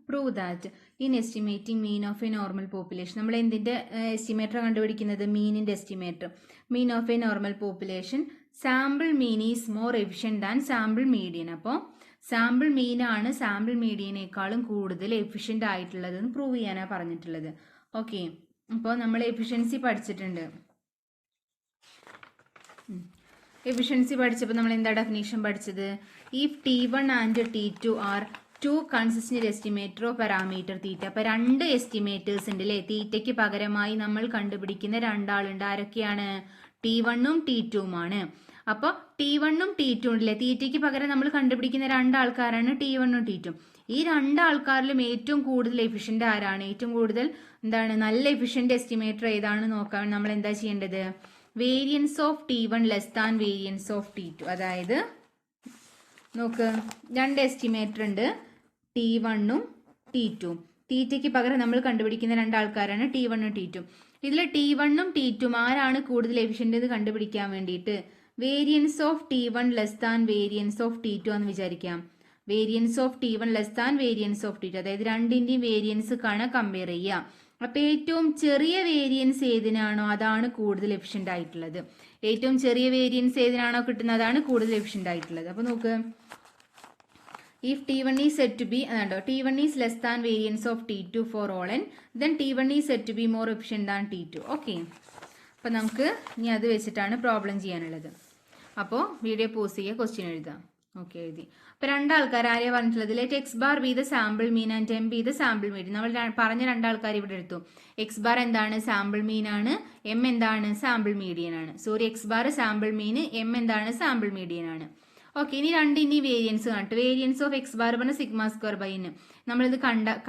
Prove that in estimating mean of a normal population, നമ്മൾ എന്തിന്റെ estimator കണ്ടുപിടിക്കുന്നത്? മീനിന്റെ estimator. Mean of A normal population, sample mean is more efficient than sample median. അപ്പോൾ sample mean ആണ് sample മീഡിയനേക്കാളും കൂടുതൽ efficient ആയിട്ടുള്ളത് എന്ന് prove ചെയ്യാനാണ് പറഞ്ഞിട്ടുള്ളത്. ഓക്കെ, അപ്പോൾ നമ്മൾ എഫിഷ്യൻസി പഠിച്ചിട്ടുണ്ട്. എഫിഷ്യൻസി പഠിച്ചപ്പോൾ നമ്മൾ എന്താ ഡെഫിനേഷൻ പഠിച്ചത്? If T1 and T2 are two consistent estimator of parameter theta. അപ്പൊ രണ്ട് എസ്റ്റിമേറ്റേഴ്സ് ഉണ്ട് അല്ലെ? തീറ്റയ്ക്ക് പകരമായി നമ്മൾ കണ്ടുപിടിക്കുന്ന രണ്ടാളുണ്ട്. ആരൊക്കെയാണ്? T1ഉം T2ഉമാണ്. അപ്പോൾ T1ഉം T2 ഉണ്ടല്ലേ? തീറ്റയ്ക്ക് പകരം നമ്മൾ കണ്ടുപിടിക്കുന്ന രണ്ടാൾക്കാരാണ് T1ഉം T2ഉം. ഈ രണ്ടാൾക്കാരിലും ഏറ്റവും കൂടുതൽ എഫിഷ്യന്റ് ആരാണ്? ഏറ്റവും കൂടുതൽ നല്ല എഫിഷ്യന്റ് എസ്റ്റിമേറ്റർ ഏതാണ് നോക്കാൻ നമ്മൾ എന്താ ചെയ്യേണ്ടത്? Variance of T1 less than variance of T2. അതായത് നോക്ക്, രണ്ട് എസ്റ്റിമേറ്റർ ഉണ്ട്, T1ഉം T2ഉം. തീറ്റയ്ക്ക് പകരം നമ്മൾ കണ്ടുപിടിക്കുന്ന രണ്ടാൾക്കാരാണ് T1ഉം T2ഉം. ഇതിൽ T1ഉം T2ഉം ആരാണ് കൂടുതൽ എഫിഷ്യന്റ് എന്ന് കണ്ടുപിടിക്കാൻ വേണ്ടിയിട്ട് variance of T1 less than variance of T2 എന്ന് വിചാരിക്കാം. Variance of T1 less than variance of T2, അതായത് രണ്ടിന്റെയും വേരിയൻസ് കമ്പയർ ചെയ്യുക. അപ്പൊ ഏറ്റവും ചെറിയ വേരിയൻസ് ഏതിനാണോ അതാണ് കൂടുതൽ എഫിഷ്യന്റ് ആയിട്ടുള്ളത്. ഏറ്റവും ചെറിയ വേരിയൻസ് ഏതിനാണോ കിട്ടുന്നത് അതാണ് കൂടുതൽ എഫിഷ്യന്റ് ആയിട്ടുള്ളത്. അപ്പൊ നോക്ക്, if T1 is said to be T1 is less than variance of T2 for all n, then T1 is said to be more efficient than T2. Okay, അപ്പൊ നമുക്ക് ഇനി അത് വെച്ചിട്ടാണ് പ്രോബ്ലം ചെയ്യാനുള്ളത്. അപ്പോൾ വീഡിയോ പോസ് ചെയ്യുക, ക്വസ്റ്റ്യൻ എഴുതാം. Okay, എഴുതി. അപ്പൊ രണ്ടാൾക്കാർ ആരെയാ പറഞ്ഞിട്ടുള്ളത്? Let X bar B the sample mean and M B the sample median. നമ്മൾ പറഞ്ഞ രണ്ടാൾക്കാർ ഇവിടെ എടുത്തു. എക്സ് ബാർ എന്താണ്? സാമ്പിൾ മീൻ ആണ്. എം എന്താണ്? സാമ്പിൾ മീഡിയൻ ആണ്. Sorry, X bar sample mean, M എന്താണ്? സാമ്പിൾ മീഡിയൻ ആണ്. ഓക്കെ, ഇനി രണ്ടിന്റെയും വേരിയൻസ് കാണട്ടെ. വേരിയൻസ് ഓഫ് എക്സ് ബാർ പറഞ്ഞ സിഗ്മ സ്ക്വയർ ബൈ എൻ. നമ്മളിത്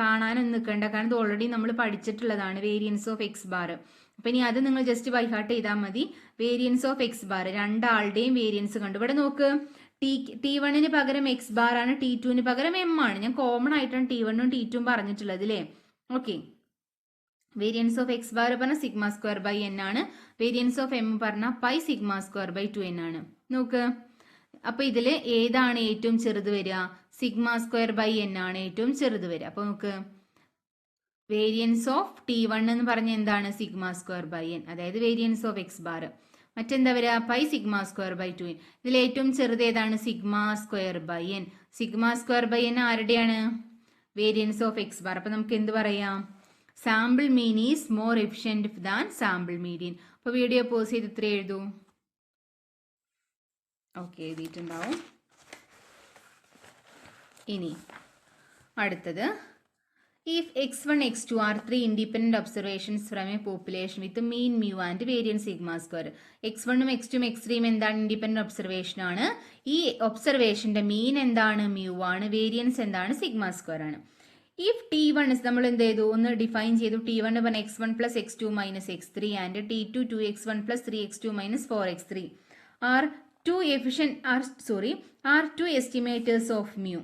കാണാനൊന്നും നിൽക്കണ്ട, കാരണം ഇത് ഓൾറെഡി നമ്മൾ പഠിച്ചിട്ടുള്ളതാണ് വേരിയൻസ് ഓഫ് എക്സ് ബാർ. അപ്പൊ ഇനി അത് നിങ്ങൾ ജസ്റ്റ് ബൈ ഹാർട്ട് ചെയ്താൽ മതി. വേരിയൻസ് ഓഫ് എക്സ് ബാർ, രണ്ടാളുടെയും വേരിയൻസ് കണ്ടു. ഇവിടെ നോക്ക്, T1ന് പകരം എക്സ് ബാർ ആണ്, T2ന് പകരം എം ആണ്. ഞാൻ കോമൺ ആയിട്ടാണ് T1ഉം T2ഉം പറഞ്ഞിട്ടുള്ളത് അല്ലേ? Okay, variance of X bar പറഞ്ഞ സിഗ്മ സ്ക്വയർ ബൈ എൻ ആണ്. വേരിയൻസ് ഓഫ് എം പറഞ്ഞ pi sigma square by 2n ആണ്. നോക്ക്, അപ്പൊ ഇതില് ഏതാണ് ഏറ്റവും ചെറുത് വരിക? സിഗ്മ സ്ക്വയർ ബൈ എൻ ആണ് ഏറ്റവും ചെറുത് വരിക. അപ്പൊ നമുക്ക് വേരിയൻസ് ഓഫ് T1 എന്ന് പറഞ്ഞ എന്താണ്? സിഗ്മ സ്ക്വയർ ബൈ എൻ, അതായത് വേരിയൻസ് ഓഫ് എക്സ് ബാർ. മറ്റെന്താ വരിക? Pi sigma square by 2n. ഇതിൽ ഏറ്റവും ചെറുത് ഏതാണ്? Sigma square by N. Sigma square by N ആരുടെയാണ്? Variance of X bar. അപ്പൊ നമുക്ക് എന്ത് പറയാം? Sample mean is more efficient than sample median. അപ്പൊ വീഡിയോ പോസ് ചെയ്ത് ഇത്ര എഴുതൂ. ഓക്കെ, എഴുതിയിട്ടുണ്ടാവും. ഇനി അടുത്തത്, if x1 x2 are three independent observations from a population with mean mu and variance sigma square. x1ഉം x2ഉം x3ഉം എന്താണ്? ഇൻഡിപെൻഡന്റ് ഒബ്സർവേഷൻ ആണ്. ഈ ഒബ്സർവേഷന്റെ മീൻ എന്താണ്? മ്യൂ ആണ്. വേരിയൻസ് എന്താണ്? സിഗ്മ സ്ക്വയർ ആണ്. ഇഫ് T1 നമ്മൾ എന്ത് ചെയ്തു? ഒന്ന് ഡിഫൈൻ ചെയ്തു. T1 പറഞ്ഞ x1 plus x2 minus x3 and T2 2x1 plus 3x2 minus 4x3 are two estimators of mu.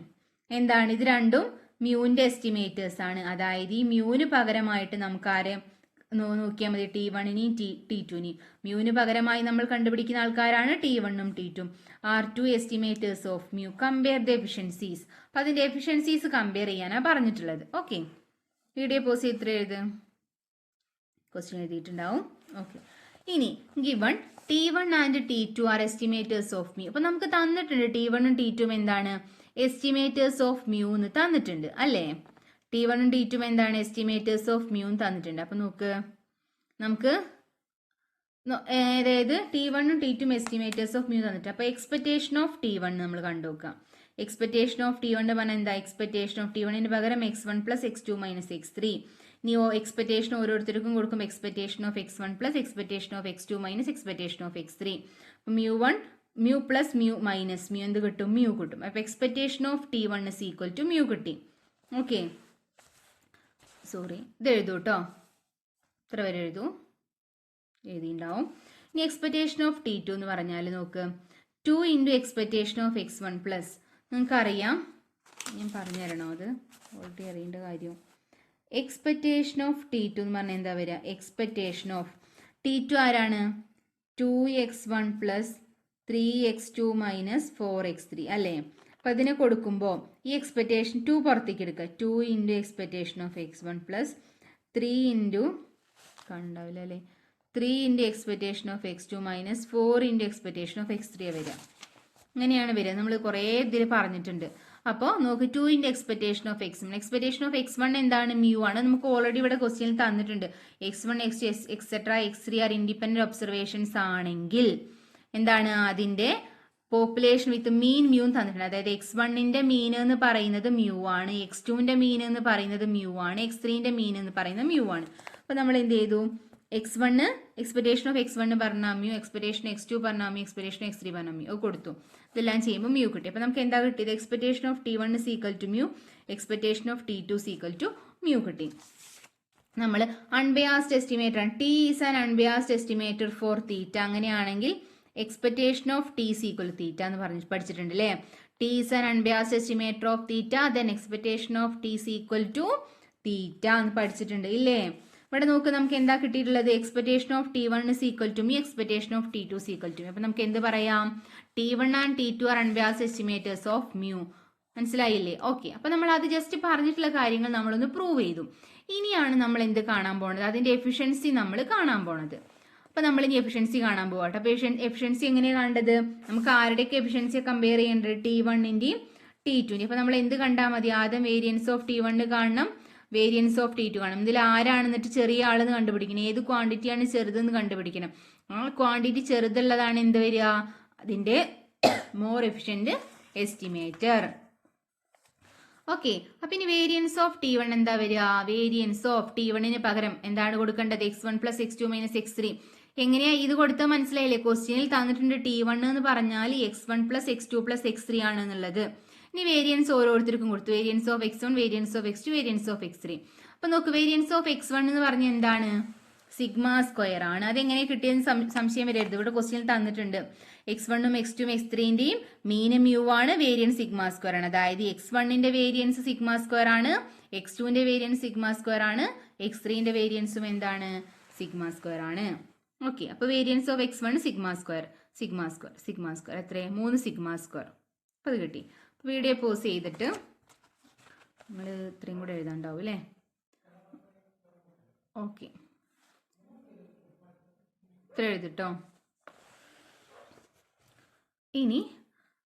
എന്താണ്? ഇത് രണ്ടും മ്യൂവിന്റെ എസ്റ്റിമേറ്റേഴ്സ് ആണ്. അതായത് ഈ മ്യൂവിന് പകരമായിട്ട് നമുക്ക് ആരെ നോക്കിയാൽ മതി? T1നെയും T2നെയും. മ്യൂവിന് പകരമായി നമ്മൾ കണ്ടുപിടിക്കുന്ന ആൾക്കാരാണ് T1ഉം T2ഉം. Are two estimators of mu. Compare the efficiencies. അപ്പൊ അതിന്റെ എഫിഷ്യൻസീസ് കമ്പയർ ചെയ്യാനാണ് പറഞ്ഞിട്ടുള്ളത്. ഓക്കെ, വീഡിയോ പോസ് ചെയ്ത് ഇത്ര എഴുത്. ക്വസ്റ്റ്യൻ എഴുതിയിട്ടുണ്ടാവും. ഓക്കെ, ഇനി given T1 and T2 are estimators of mu. അപ്പൊ നമുക്ക് തന്നിട്ടുണ്ട് T1ഉം T2ഉം എന്താണ്? എസ്റ്റിമേറ്റേഴ്സ് ഓഫ് മ്യൂ എന്ന് തന്നിട്ടുണ്ട് അല്ലേ? T1ഉം T2ഉം എന്താണ്? എസ്റ്റിമേറ്റേഴ്സ് ഓഫ് മ്യൂ തന്നിട്ടുണ്ട്. അപ്പൊ നോക്ക്, നമുക്ക് അതായത് T1ഉം T2ഉം എസ്റ്റിമേറ്റേഴ്സ് ഓഫ് മ്യൂ തന്നിട്ട്, അപ്പൊ എക്സ്പെക്ടേഷൻ ഓഫ് T1 നമ്മൾ കണ്ടുനോക്കാം. എക്സ്പെക്ടേഷൻ ഓഫ് T1 പറഞ്ഞാൽ എന്താ? എക്സ്പെക്ടേഷൻ ഓഫ് T1ന് പകരം x1 plus x2 minus x3. ഇനി എക്സ്പെക്ടേഷൻ ഓരോരുത്തർക്കും കൊടുക്കും. Expectation of x1 plus expectation of x2 minus expectation of x3. Mu plus mu minus mu എന്ത് കിട്ടും? മ്യൂ കിട്ടും. അപ്പൊ expectation of T1 is equal to mu കിട്ടി. Okay, sorry, ഇത് എഴുതൂ കേട്ടോ. ഇത്ര വരെ എഴുതൂ, എഴുതിണ്ടാവും. ഇനി എക്സ്പെക്ടേഷൻ ഓഫ് T2 എന്ന് പറഞ്ഞാൽ നോക്ക്, 2 into expectation of x1 plus, നിങ്ങൾക്കറിയാം, ഞാൻ പറഞ്ഞു തരണോ? അത് ഓൾറെഡി അറിയേണ്ട കാര്യം. എക്സ്പെക്ടേഷൻ ഓഫ് T2 എന്ന് പറഞ്ഞാൽ എന്താ വരിക? എക്സ്പെക്ടേഷൻ ഓഫ് T2 ആരാണ്? 2x1 plus 3x2 minus 4x3 അല്ലേ? അപ്പം അതിനെ കൊടുക്കുമ്പോൾ ഈ എക്സ്പെക്റ്റേഷൻ 2 പുറത്തേക്ക് എടുക്കുക. 2 into expectation of x1 plus 3 into കണ്ടാവില്ല അല്ലേ 3 into expectation of x2 minus 4 into expectation of x3 വരിക. അങ്ങനെയാണ് വരിക. നമ്മൾ കുറേ ഇതിൽ പറഞ്ഞിട്ടുണ്ട്. അപ്പോൾ നോക്ക് 2 into expectation of x1. Expectation of x1 എന്താണ്? മ്യൂ ആണ്. നമുക്ക് ഓൾറെഡി ഇവിടെ ക്വസ്റ്റ്യനിൽ തന്നിട്ടുണ്ട്. x1 x2 etcetera x3 R independent observations ആണെങ്കിൽ എന്താണ് അതിൻ്റെ പോപ്പുലേഷൻ വിത്ത് മീൻ മ്യൂ തന്നിട്ടുണ്ട്. അതായത് x1ന്റെ മീൻ എന്ന് പറയുന്നത് മ്യൂ ആണ്, x2ന്റെ മീൻ എന്ന് പറയുന്നത് മ്യൂ ആണ്, x3ന്റെ മീൻ എന്ന് പറയുന്നത് മ്യൂ ആണ്. അപ്പോൾ നമ്മൾ എന്ത് ചെയ്തു? x1 എക്സ്പെക്റ്റേഷൻ ഓഫ് x1 പറഞ്ഞാൽ മ്യൂ, എക്സ്പെക്റ്റേഷൻ x2 പറഞ്ഞാൽ മ്യൂ, എക്സ്പെക്റ്റേഷൻ x3 പറഞ്ഞാൽ മ്യൂ കൊടുത്തു. ഇതെല്ലാം ചെയ്യുമ്പോൾ മ്യൂ കിട്ടി. അപ്പോൾ നമുക്ക് എന്താ കിട്ടിയത്? Expectation of t1 is equal to mu, expectation of t2 is equal to mu കിട്ടി. നമ്മൾ അൺബയാസ്ഡ് എസ്റ്റിമേറ്റർ ആണ്. T is an unbiased estimator for theta. അങ്ങനെയാണെങ്കിൽ expectation of T is equal to theta എന്ന് പഠിച്ചിട്ടുണ്ട് അല്ലേ? T is an unbiased estimator of theta, then expectation of T is equal to theta എന്ന് പഠിച്ചിട്ടുണ്ട് ഇല്ലേ? ഇവിടെ നോക്ക് നമുക്ക് എന്താ കിട്ടിയിട്ടുള്ളത്? Expectation of t1 is equal to mu, expectation of t2 is equal to mu. അപ്പോൾ നമുക്ക് എന്ത് പറയാം? t1 and t2 are unbiased estimators of mu. മനസ്സിലായില്ലേ? ഓക്കെ. അപ്പോൾ നമ്മൾ അത് ജസ്റ്റ് പറഞ്ഞിട്ടുള്ള കാര്യങ്ങൾ നമ്മളൊന്ന് പ്രൂവ് ചെയ്തു. ഇനിയാണ് നമ്മൾ എന്ത് കാണാൻ പോണത്? അതിന്റെ എഫിഷ്യൻസി നമ്മൾ കാണാൻ പോണത്. അപ്പോൾ നമ്മൾ ഇനി എഫിഷ്യൻസി കാണാൻ പോകട്ടെ. അപ്പോൾ എഫിഷ്യൻസി എങ്ങനെയാണ് കണ്ടത്? നമുക്ക് ആരുടെയൊക്കെ എഫിഷ്യൻസിയെ കമ്പയർ ചെയ്യേണ്ടത്? t1ന്റെയും t2ന്റെയും. അപ്പോൾ നമ്മൾ എന്ത് കണ്ടാൽ മതി? ആദ്യം വേരിയൻസ് ഓഫ് t1 കാണണം, വേരിയൻസ് ഓഫ് t2 കാണണം. ഇതിൽ ആരാണ് എന്നിട്ട് ചെറിയ ആളെന്ന് കണ്ടുപിടിക്കണം. ഏത് ക്വാണ്ടിറ്റിയാണ് ചെറുതെന്ന് കണ്ടുപിടിക്കണം. ആ ക്വാണ്ടിറ്റി ചെറുതുള്ളതാണ് എന്ത് വരിക? അതിന്റെ മോർ എഫിഷ്യന്റ് എസ്റ്റിമേറ്റർ. ഓക്കെ. അപ്പൊ ഇനി വേരിയൻസ് ഓഫ് t1 എന്താ വരിക? വേരിയൻസ് ഓഫ് t1ന് പകരം എന്താണ് കൊടുക്കേണ്ടത്? x1 plus x2 minus x3. എങ്ങനെയാ ഇത് കൊടുത്താൽ മനസ്സിലായില്ലേ? ക്വസ്റ്റ്യനിൽ തന്നിട്ടുണ്ട് t1 എന്ന് പറഞ്ഞാൽ x1 plus x2 plus x3 ആണ് എന്നുള്ളത്. ഇനി വേരിയൻസ് ഓരോരുത്തർക്കും കൊടുത്തു. Variance of x1, variance of x2, variance of x3. അപ്പൊ നോക്ക്, വേരിയൻസ് ഓഫ് x1 എന്ന് പറഞ്ഞ എന്താണ്? സിഗ്മ സ്ക്വയർ ആണ്. അതെങ്ങനെ കിട്ടിയെന്ന് സംശയം വരരുത്. ഇവിടെ ക്വസ്റ്റ്യനിൽ തന്നിട്ടുണ്ട് x1ഉം x2ഉം x3ന്റെയും മീൻ മ്യൂ ആണ്, വേരിയൻസ് സിഗ്മ സ്ക്വയർ ആണ്. അതായത് x1ന്റെ വേരിയൻസ് സിഗ്മ സ്ക്വയർ ആണ്, x2ന്റെ വേരിയൻസ് സിഗ്മ സ്ക്വയർ ആണ്, x3ന്റെ വേരിയൻസും എന്താണ്? സിഗ്മ സ്ക്വയർ ആണ്. ഓക്കെ. അപ്പൊ variance of x1 sigma square, sigma square, sigma square എത്രയാ? 3 സിഗ്മ സ്ക്വയർ. അപ്പൊ അത് കിട്ടി. വീഡിയോ പോസ് ചെയ്തിട്ട് നമ്മൾ ഇത്രയും കൂടെ എഴുതാണ്ടാവും അല്ലേ? ഓക്കെ, ഇത്ര എഴുതിട്ടോ. ഇനി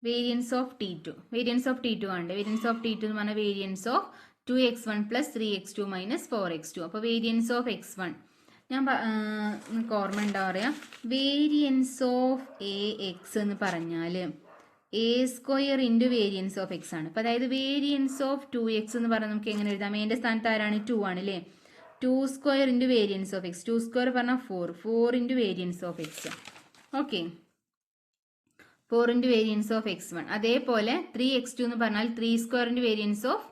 variance of t2. Variance of t2 ആണ്. വേരിയൻസ് ഓഫ് t2 എന്ന് പറഞ്ഞാൽ variance of 2x1 plus 3x2 minus 4x2. അപ്പോൾ വേരിയൻസ് ഓഫ് x1 ഞാൻ നിങ്ങൾക്ക് ഓർമ്മ ഉണ്ടാ പറയാ. വേരിയൻസ് ഓഫ് ax എന്ന് പറഞ്ഞാൽ a square into variance of x ആണ്. അപ്പോൾ അതായത് വേരിയൻസ് ഓഫ് 2x എന്ന് പറഞ്ഞാൽ നമുക്ക് എങ്ങനെ എഴുതാം? എൻ്റെ സ്ഥാനത്ത് ആരാണ്? 2 ആണ് അല്ലേ? 2 square into variance of x. 2 square പറഞ്ഞാൽ 4 into variance of x. Okay, 4 into variance of x1. അതേപോലെ 3x2 എന്ന് പറഞ്ഞാൽ 3 square into variance of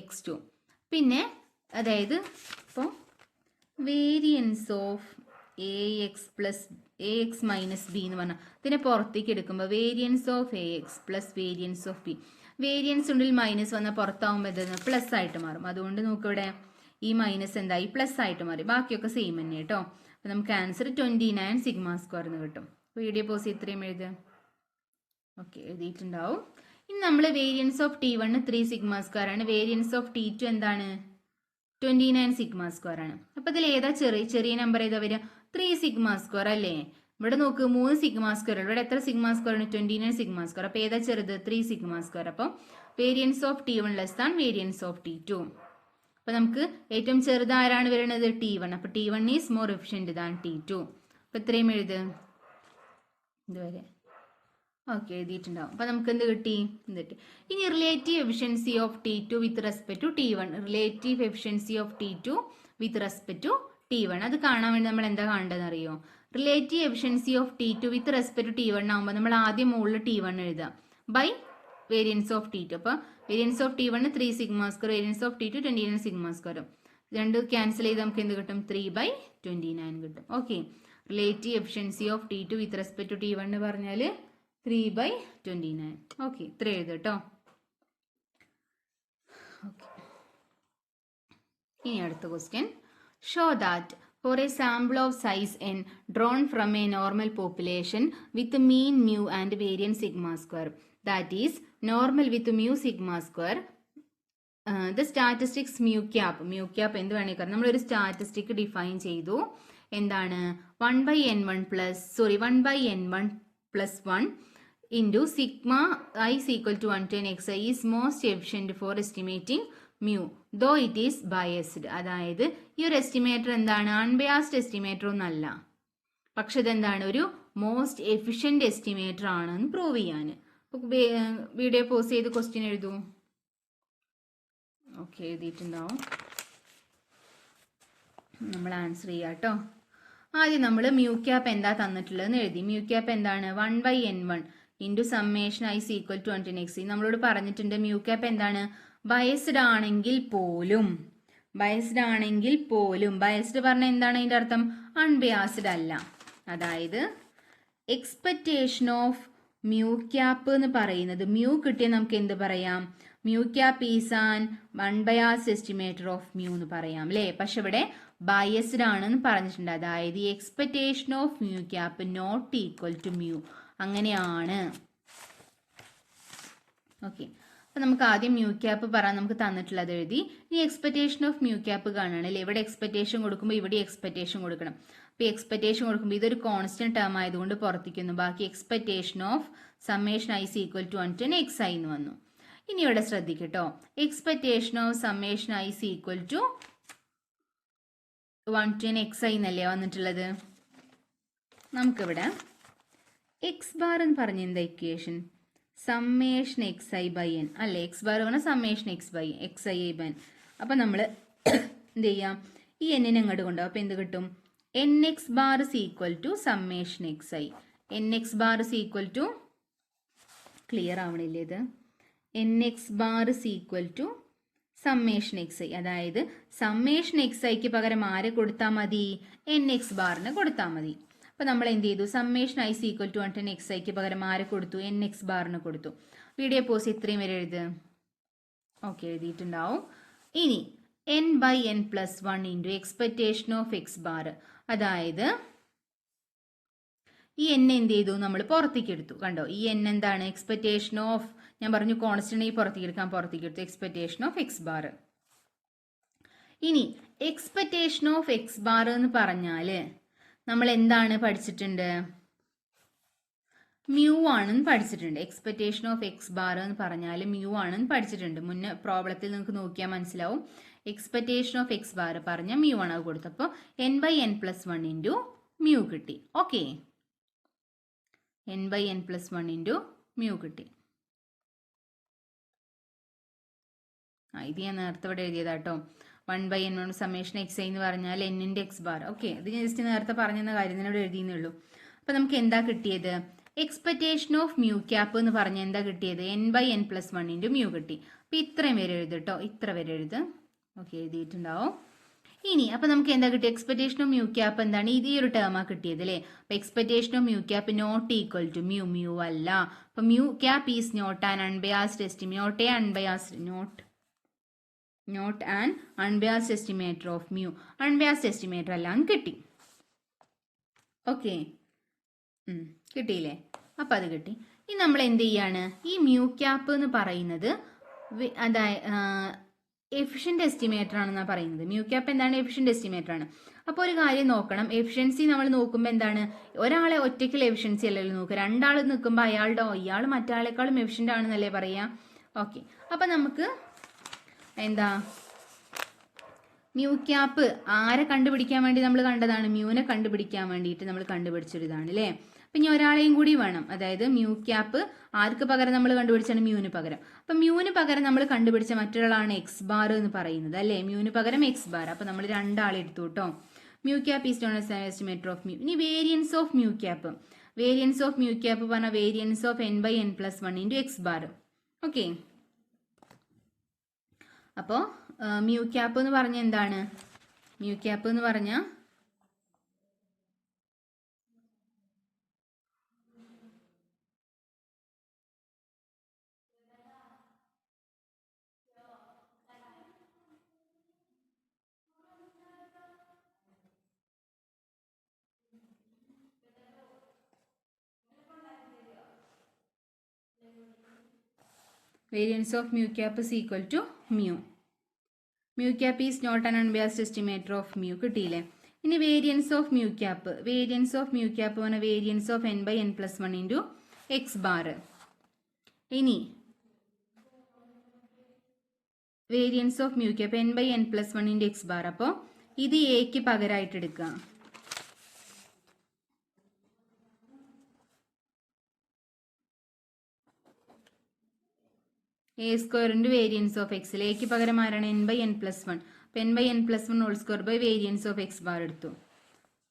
x2. പിന്നെ അതായത് ഇപ്പോൾ variance of ax minus B എന്ന് പറഞ്ഞാൽ ഇതിനെ പുറത്തേക്ക് എടുക്കുമ്പോൾ variance of ax plus variance of B. Variance ഉള്ളിൽ മൈനസ് വന്നാൽ പുറത്താവുമ്പോൾ എന്തെന്ന്? പ്ലസ് ആയിട്ട് മാറും. അതുകൊണ്ട് നമുക്കിവിടെ ഈ മൈനസ് എന്തായി? പ്ലസ് ആയിട്ട് മാറി. ബാക്കിയൊക്കെ സെയിം തന്നെ കേട്ടോ. അപ്പോൾ നമുക്ക് ആൻസർ 29 സിഗ്മ സ്ക്വയർ എന്ന് കിട്ടും. വീഡിയോ പോസ് ഇത്രയും എഴുതുക. ഓക്കെ, എഴുതിയിട്ടുണ്ടാവും. ഇനി നമ്മൾ variance of t1 3 sigma square ആണ്. വേരിയൻസ് ഓഫ് t2 എന്താണ്? 29 സിഗ്മ സ്ക്വയർ ആണ്. അപ്പോൾ ഇതിൽ ഏതാ ചെറിയ നമ്പർ ഏതാ വരിക? 3 സിഗ്മ സ്ക്വയർ അല്ലേ? ഇവിടെ നോക്ക് 3 സിഗ്മ സ്ക്വയർ. ഇവിടെ എത്ര സിഗ്മ സ്ക്വയർ ആണ്? 29 സിഗ്മ സ്ക്വയർ. അപ്പോൾ ഏതാ ചെറുത്? 3 സിഗ്മ സ്ക്വയർ. അപ്പോൾ variance of t1 less than variance of t2. അപ്പോൾ നമുക്ക് ഏറ്റവും ചെറുത് ആരാണ് വരുന്നത്? t1. അപ്പോൾ t1 is more efficient than t2. അപ്പോൾ ഇത്രയും എഴുത് ഇതുവരെ. ഓക്കെ, എഴുതിയിട്ടുണ്ടാവും. അപ്പോൾ നമുക്ക് എന്ത് കിട്ടി? ഇനി relative efficiency of t2 with respect to t1. Relative efficiency of t2 with respect to t1. അത് കാണാൻ വേണ്ടി നമ്മൾ എന്താ കാണേണ്ടതെന്ന് അറിയോ? Relative efficiency of t2 with respect to t1 ആകുമ്പോൾ നമ്മൾ ആദ്യം മുകളിൽ t1 എഴുതാം ബൈ വേരിയൻസ് ഓഫ് t2. അപ്പോൾ variance of t1 3 sigma square, variance of t2 29 sigma square. രണ്ട് ക്യാൻസൽ ചെയ്ത് നമുക്ക് എന്ത് കിട്ടും? 3/29 കിട്ടും. Okay, relative efficiency of t2 with respect to t1 എന്ന് പറഞ്ഞാൽ 3/29. ഓക്കെ, ഇത്ര എഴുതും കേട്ടോ. ഓക്കെ, ഇനി അടുത്ത question. Show that for a sample of size n drawn from a normal population with mean mu and variance sigma square, that is normal with mu sigma square the statistics mu cap എന്ത് വേണമെങ്കിൽ നമ്മളൊരു statistic define ചെയ്തു. എന്താണ് 1/n1 into sigma I is equal to 1 to n xi is most efficient for estimating mu though it is biased. അതായത് ഈ ഒരു estimator എന്താണ്, unbiased estimator ഒന്നല്ല, പക്ഷെ ഇതെന്താണ്, ഒരു മോസ്റ്റ് എഫിഷ്യന്റ് എസ്റ്റിമേറ്റർ ആണെന്ന് പ്രൂവ് ചെയ്യാൻ. വീഡിയോ പോസ് ചെയ്ത് ക്വസ്റ്റ്യൻ എഴുതൂ. ഓക്കെ, എഴുതിയിട്ടുണ്ടാവും. നമ്മൾ ആൻസർ ചെയ്യാം കേട്ടോ. ആദ്യം നമ്മൾ മ്യൂ ക്യാപ്പ് എന്താ തന്നിട്ടുള്ളതെന്ന് എഴുതി. മ്യൂ ക്യാപ്പ് എന്താണ്, 1/n1 into summation I is equal to 1 to n xi. നമ്മളോട് പറഞ്ഞിട്ടുണ്ട് മ്യൂ ക്യാപ്പ് എന്താണ്, ബയസ്ഡ് ആണെങ്കിൽ പോലും ബയസ്ഡ് പറഞ്ഞാൽ എന്താണ് അതിൻ്റെ അർത്ഥം, അൺബയാസ്ഡ് അല്ല. അതായത് എക്സ്പെക്റ്റേഷൻ ഓഫ് മ്യൂ ക്യാപ്പ് എന്ന് പറയുന്നത്, മ്യൂ കിട്ടിയ നമുക്ക് എന്ത് പറയാം, mu cap is an unbiased estimator of mu എന്ന് പറയാം അല്ലേ. പക്ഷെ ഇവിടെ ബയസ്ഡ് ആണെന്ന് പറഞ്ഞിട്ടുണ്ട്. അതായത് expectation of mu cap not equal to mu, അങ്ങനെയാണ്. ഓക്കെ, അപ്പൊ നമുക്ക് ആദ്യം മ്യൂ ക്യാപ്പ് പറയാൻ നമുക്ക് തന്നിട്ടുള്ളത് എഴുതി. ഇനി എക്സ്പെക്റ്റേഷൻ ഓഫ് മ്യൂ ക്യാപ്പ് കാണണം അല്ലേ. ഇവിടെ എക്സ്പെക്റ്റേഷൻ കൊടുക്കുമ്പോൾ ഇവിടെ എക്സ്പെക്റ്റേഷൻ കൊടുക്കണം. അപ്പോൾ എക്സ്പെക്റ്റേഷൻ കൊടുക്കുമ്പോൾ ഇതൊരു കോൺസ്റ്റന്റ് ടേം ആയതുകൊണ്ട് പുറത്തേക്കുന്നു. ബാക്കി expectation of summation I is equal to 1 to n xi എന്ന് വന്നു. ഇനി ഇവിടെ ശ്രദ്ധിക്കട്ടോ, expectation of summation I is equal to 1 to n xi എന്നല്ലേ വന്നിട്ടുള്ളത്. നമുക്കിവിടെ എക്സ് ബാർ എന്ന് പറഞ്ഞ എന്താ equation, summation X I by N അല്ലേ. എക്സ് ബാർ പറഞ്ഞാൽ summation X I by N. അപ്പം നമ്മൾ എന്ത് ചെയ്യാം, ഈ എന്നിനെ അങ്ങോട്ട് കൊണ്ടുപോകും. അപ്പം എന്ത് കിട്ടും, N X bar is equal to summation X I. N X bar is equal to, clear ആവണില്ലേ ഇത്, N X bar is equal to summation X I. അതായത് സമ്മേഷൻ എക്സ് ഐക്ക് പകരം ആരെ കൊടുത്താൽ മതി, എൻ എക്സ് ബാറിന് കൊടുത്താൽ മതി. അപ്പോൾ നമ്മൾ എന്ത് ചെയ്തു, summation I is equal to 1 to n xi പകരം ആരെ കൊടുത്തു, എൻ എക്സ് ബാറിന് കൊടുത്തു. വീഡിയോ പോസ് ഇത്രയും വരെ എഴുത്. ഓക്കെ, എഴുതിയിട്ടുണ്ടാവും. ഇനി n/n+1 into expectation of X bar. അതായത് ഈ എൻ എന്ത് ചെയ്തു, നമ്മൾ പുറത്തേക്ക് എടുത്തു. കണ്ടോ, ഈ എൻ എന്താണ്, എക്സ്പെക്റ്റേഷൻ ഓഫ്, ഞാൻ പറഞ്ഞു കോൺസ്റ്റന്റ് ഈ പുറത്തേക്ക് എടുത്തു എക്സ്പെക്റ്റേഷൻ ഓഫ് എക്സ് ബാർ. ഇനി എക്സ്പെക്റ്റേഷൻ ഓഫ് എക്സ് ബാർ എന്ന് പറഞ്ഞാൽ നമ്മൾ എന്താണ് പഠിച്ചിട്ടുണ്ട്, മ്യൂ ആണെന്ന് പഠിച്ചിട്ടുണ്ട്. എക്സ്പെക്റ്റേഷൻ ഓഫ് എക്സ് ബാർ എന്ന് പറഞ്ഞാൽ മ്യൂ ആണെന്ന് പഠിച്ചിട്ടുണ്ട്. മുന്നേ പ്രോബ്ലത്തിൽ നിങ്ങൾക്ക് നോക്കിയാൽ മനസ്സിലാവും. എക്സ്പെക്റ്റേഷൻ ഓഫ് എക്സ് ബാർ പറഞ്ഞ മ്യൂ ആണ് അത് കൊടുത്തപ്പോൾ n/n+1 ഇൻറ്റു മ്യൂ കിട്ടി. ഓക്കെ, n/n+1 ഇൻറ്റു മ്യൂ കിട്ടി. ഇത് ഞാൻ നേരത്തെ ഇവിടെ എഴുതിയതാട്ടോ. 1/n1 സമ്മേഷൻ എക്സ് ഐ എന്ന് പറഞ്ഞാൽ എന്നിന്റെ എക്സ് ബാർ. ഓക്കെ, ഇത് ഞാൻ ജസ്റ്റ് നേരത്തെ പറഞ്ഞെന്ന കാര്യം തന്നെ ഇവിടെ എഴുതിയെന്നേ ഉള്ളൂ. അപ്പൊ നമുക്ക് എന്താ കിട്ടിയത്, എക്സ്പെക്റ്റേഷൻ ഓഫ് മ്യൂ ക്യാപ്പ് എന്ന് പറഞ്ഞാൽ എന്താ കിട്ടിയത്, n/n+1 ഇൻറ്റു മ്യൂ കിട്ടി. അപ്പൊ ഇത്രയും വരെ എഴുതട്ടോ, ഇത്ര വരെ എഴുത്. ഓക്കെ, എഴുതിയിട്ടുണ്ടാവും. ഇനി അപ്പൊ നമുക്ക് എന്താ കിട്ടിയത്, എക്സ്പെക്റ്റേഷൻ ഓഫ് മ്യൂ ക്യാപ്പ് എന്താണ്, ഇത് ഈ ഒരു ടേമാ കിട്ടിയത് അല്ലേ. അപ്പൊ expectation of mu cap not equal to mu, mu അല്ല. അപ്പൊ mu cap is not an unbiased estimate, not an unbiased estimator of mu. Unbiased estimator അല്ല എന്ന് കിട്ടി. ഓക്കെ, കിട്ടിയില്ലേ. അപ്പം അത് കിട്ടി. ഇനി നമ്മൾ എന്ത് ചെയ്യാണ്, ഈ മ്യൂ ക്യാപ്പ് എന്ന് പറയുന്നത് അതായത് എഫിഷ്യന്റ് എസ്റ്റിമേറ്റർ ആണെന്നാണ് പറയുന്നത്. മ്യൂ ക്യാപ്പ് എന്താണ്, എഫിഷ്യന്റ് എസ്റ്റിമേറ്റർ ആണ്. അപ്പോൾ ഒരു കാര്യം നോക്കണം, എഫിഷ്യൻസി നമ്മൾ നോക്കുമ്പോൾ എന്താണ്, ഒരാളെ ഒറ്റയ്ക്കുള്ള എഫിഷ്യൻസി അല്ലല്ലോ നോക്കുക, രണ്ടാൾ നിൽക്കുമ്പോൾ ഇയാൾ മറ്റാളെക്കാളും എഫിഷ്യന്റ് ആണെന്നല്ലേ പറയാ. ഓക്കെ, അപ്പം നമുക്ക് എന്താ, മ്യൂ ക്യാപ്പ് ആരെ കണ്ടുപിടിക്കാൻ വേണ്ടി നമ്മൾ കണ്ടതാണ്, മ്യൂനെ കണ്ടുപിടിക്കാൻ വേണ്ടിയിട്ട് നമ്മൾ കണ്ടുപിടിച്ചൊരിതാണ് അല്ലേ. അപ്പം ഇനി ഒരാളെയും കൂടി വേണം. അതായത് മ്യൂ ക്യാപ്പ് ആർക്ക് പകരം നമ്മൾ കണ്ടുപിടിച്ചാണ്, മ്യൂന് പകരം. അപ്പം മ്യൂന് പകരം നമ്മൾ കണ്ടുപിടിച്ച മറ്റൊരാളാണ് എക്സ് ബാർ എന്ന് പറയുന്നത് അല്ലേ. മ്യൂന് പകരം എക്സ് ബാർ. അപ്പം നമ്മൾ രണ്ടാളെ എടുത്തു കേട്ടോ. Mu cap is known as estimator of mu. ഇനി variance of mu cap. Variance of mu cap പറഞ്ഞാൽ variance of n/n+1 into X bar. Okay, അപ്പോൾ മ്യൂ ക്യാപ്പ് എന്ന് പറഞ്ഞാൽ എന്താണ്, മ്യൂ ക്യാപ്പ് എന്ന് പറഞ്ഞാൽ variance of mu cap is equal to mu. Mu cap is not an unbiased estimator of mu. കിട്ടിയില്ലേ? ഇനി variance of mu cap. Variance of mu cap പറഞ്ഞാൽ variance of n by n+1 into X bar. ഇനി variance of mu cap n by n+1 into X bar. അപ്പോൾ ഇത് എക്ക് പകരമായിട്ട് എടുക്കുക. A square into variance of എക്സിൽ എക്ക് പകരം ആരാണ്? n by n+1. അപ്പോൾ n by n+1 whole square by variance of X bar എടുത്തു.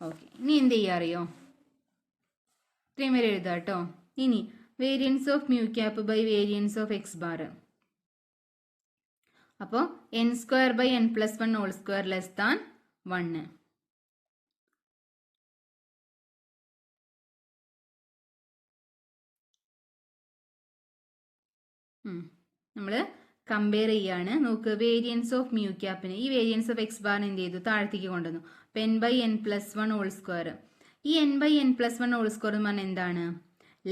ഓക്കെ, ഇനി എന്ത് ചെയ്യുക അറിയോ? ഇത്രയും വരെ എഴുതാം കേട്ടോ. ഇനി variance of mu cap by variance of X bar. അപ്പോൾ n square by n+1 whole square less than 1. നമ്മൾ കമ്പയർ ചെയ്യാണ്. നോക്ക്, വേരിയൻസ് ഓഫ് മ്യൂ ക്യാപ്പിന് ഈ വേരിയൻസ് ഓഫ് എക്സ് ബാറിന് എന്ത് ചെയ്തു? താഴത്തേക്ക് കൊണ്ടുവന്നു. അപ്പോൾ n by n+1 whole square. ഈ n by n+1 whole square എന്ന് പറഞ്ഞാൽ എന്താണ്?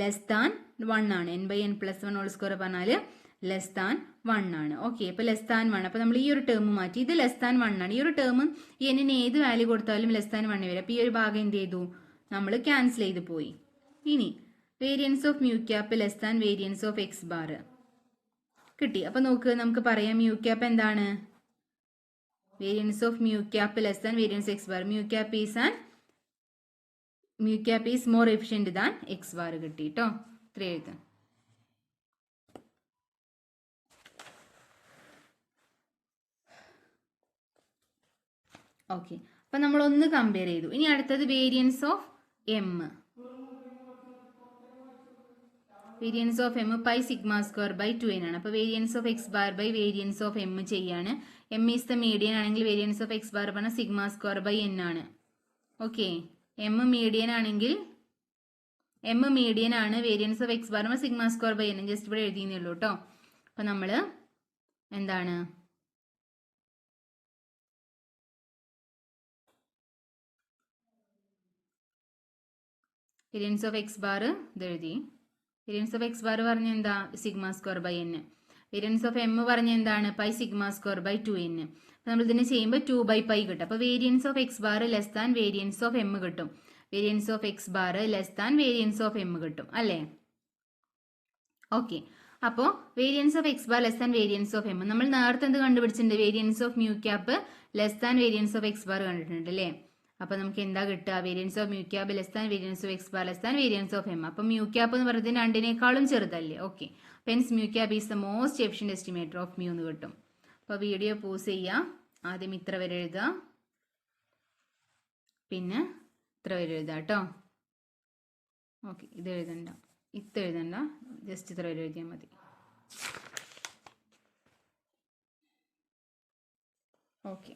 ലെസ് ദാൻ 1 ആണ്. n by n+1 whole square പറഞ്ഞാൽ ലെസ് ദാൻ 1 ആണ്. ഓക്കെ, അപ്പോൾ ലെസ് ദാൻ 1. അപ്പോൾ നമ്മൾ ഈ ഒരു ടേം മാറ്റി. ഇത് ലെസ് ദാൻ 1 ആണ്. ഈ ഒരു ടേം ഈ എന്നിന് ഏത് വാല്യൂ കൊടുത്താലും ലെസ് ദാൻ 1 വരും. അപ്പോൾ ഈ ഒരു ഭാഗം എന്ത് ചെയ്തു? നമ്മൾ ക്യാൻസൽ ചെയ്ത് പോയി. ഇനി variance of mu cap less than variance of X bar കിട്ടി. അപ്പോൾ നോക്ക്, നമുക്ക് പറയാം മ്യൂ ക്യാപ്പ് എന്താണ്? Variance of mu cap less than variance X bar. Mu cap is more efficient than X bar കിട്ടി കേട്ടോ. ഇത്ര എഴുതാം. ഓക്കെ, അപ്പം നമ്മൾ ഒന്ന് കമ്പയർ ചെയ്തു. ഇനി അടുത്തത് variance of M. Variance of M pi sigma square by 2n ആണ്. അപ്പോൾ variance of X bar by variance of M ചെയ്യാണ്. എം ഈസ് ദ മീഡിയൻ ആണെങ്കിൽ വേരിയൻസ് ഓഫ് എക്സ് ബാർ പറഞ്ഞാൽ സിഗ്മ സ്ക്വയർ ബൈ n ആണ്. Okay, M median ആണെങ്കിൽ ആണ്. Variance of X bar പറഞ്ഞാൽ sigma square by n. Just ഇവിടെ എഴുതിയെന്നേ ഉള്ളൂ കേട്ടോ. അപ്പം നമ്മൾ എന്താണ് വേരിയൻസ് ഓഫ് എക്സ് ബാർ ഇത് എഴുതി. വേരിയൻസ് ഓഫ് എക്സ് ബാർ പറഞ്ഞ എന്താ? Sigma square by n. Variance of M പറഞ്ഞ എന്താണ്? Pi sigma square by 2n. അപ്പോൾ നമ്മൾ ഇതിനെ ചെയ്യുമ്പോൾ 2/π കിട്ടും. അപ്പോൾ variance of X bar less than variance of M കിട്ടും. Variance of X bar less than variance of M കിട്ടും അല്ലേ? ഓക്കെ, അപ്പോൾ variance of X bar less than variance of M. നമ്മൾ നേരത്തെ എന്ത് കണ്ടുപിടിച്ചിട്ടുണ്ട്? Variance of mu cap less than variance of X bar കണ്ടിട്ടുണ്ട് അല്ലേ? അപ്പോൾ നമുക്ക് എന്താ കിട്ടുക? Variance of mu cap less than variance of X bar less than variance of M. അപ്പോൾ മ്യൂ ക്യാപ്പ് എന്ന് പറയുന്നത് രണ്ടിനേക്കാളും ചെറുതല്ലേ? Okay, hence mu cap is the most efficient estimator of mu എന്ന് കിട്ടും. അപ്പോൾ വീഡിയോ പോസ് ചെയ്യുക. ആദ്യം ഇത്ര വരെ എഴുതുക, പിന്നെ ഇത്ര വരെ എഴുതുക കേട്ടോ. ഓക്കെ, ഇത് എഴുതണ്ട, ജസ്റ്റ് ഇത്ര വരെ എഴുതിയാൽ മതി. ഓക്കെ.